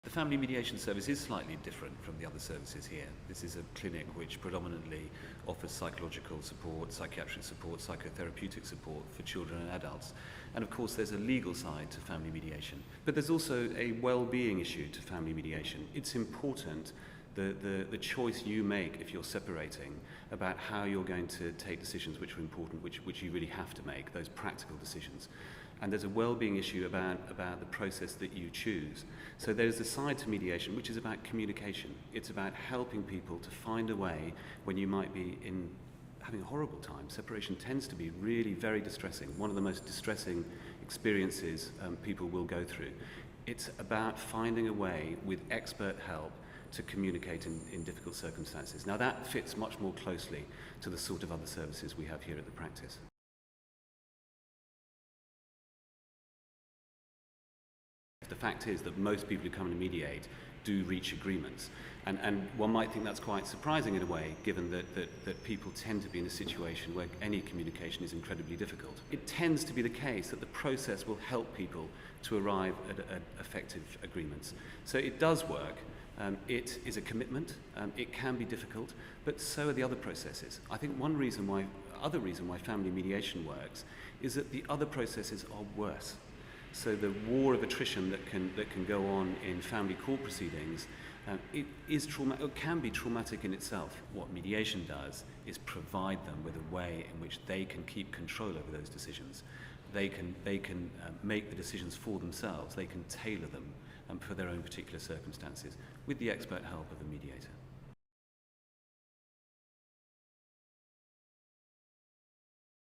The family mediation service is slightly different from the other services here. This is a clinic which predominantly offers psychological support, psychiatric support, psychotherapeutic support for children and adults. And of course there's a legal side to family mediation. But there's also a well-being issue to family mediation. It's important the choice you make if you're separating about how you're going to take decisions which are important, which you really have to make, those practical decisions. And there's a well-being issue about the process that you choose. So there's a side to mediation which is about communication. It's about helping people to find a way when you might be having a horrible time. Separation tends to be really very distressing, one of the most distressing experiences people will go through. It's about finding a way with expert help to communicate in difficult circumstances. Now that fits much more closely to the sort of other services we have here at the practice. The fact is that most people who come to mediate do reach agreements. And one might think that's quite surprising in a way, given that people tend to be in a situation where any communication is incredibly difficult. It tends to be the case that the process will help people to arrive at effective agreements. So it does work. It is a commitment. It can be difficult, but so are the other processes. I think one reason why family mediation works is that the other processes are worse. So the war of attrition that can go on in family court proceedings, it can be traumatic in itself. What mediation does is provide them with a way in which they can keep control over those decisions. They can make the decisions for themselves. They can tailor them for their own particular circumstances with the expert help of a mediator.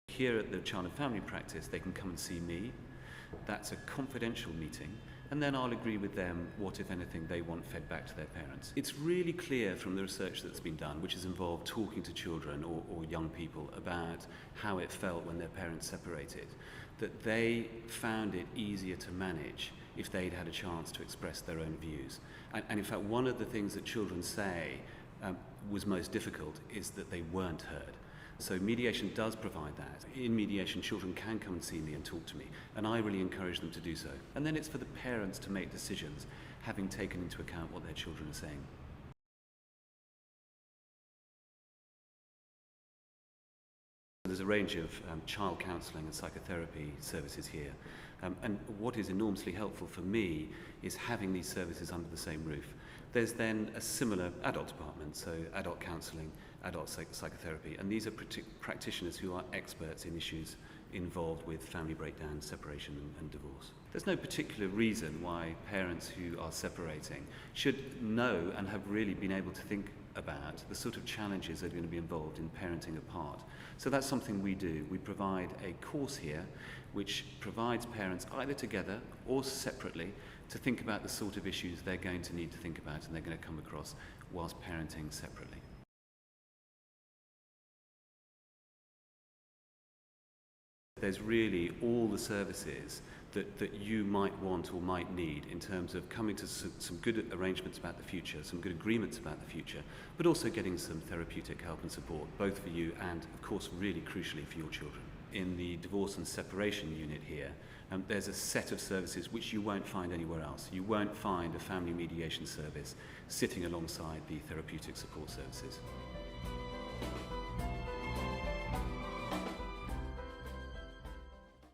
Here at the Child and Family Practice, they can come and see me. That's a confidential meeting, and then I'll agree with them what, if anything, they want fed back to their parents. It's really clear from the research that's been done, which has involved talking to children or young people about how it felt when their parents separated, that they found it easier to manage if they'd had a chance to express their own views. And in fact, one of the things that children say was most difficult is that they weren't heard. So mediation does provide that. In mediation, children can come and see me and talk to me, and I really encourage them to do so. And then it's for the parents to make decisions, having taken into account what their children are saying. There's a range of child counselling and psychotherapy services here. And what is enormously helpful for me is having these services under the same roof. There's then a similar adult department, so adult counselling, adult psychotherapy, and these are practitioners who are experts in issues involved with family breakdown, separation and divorce. There's no particular reason why parents who are separating should know and have really been able to think about the sort of challenges that are going to be involved in parenting apart. So that's something we do. We provide a course here which provides parents either together or separately to think about the sort of issues they're going to need to think about and they're going to come across whilst parenting separately. There's really all the services that you might want or might need in terms of coming to some good arrangements about the future, some good agreements about the future, but also getting some therapeutic help and support, both for you and, of course, really crucially for your children. In the divorce and separation unit here, there's a set of services which you won't find anywhere else. You won't find a family mediation service sitting alongside the therapeutic support services.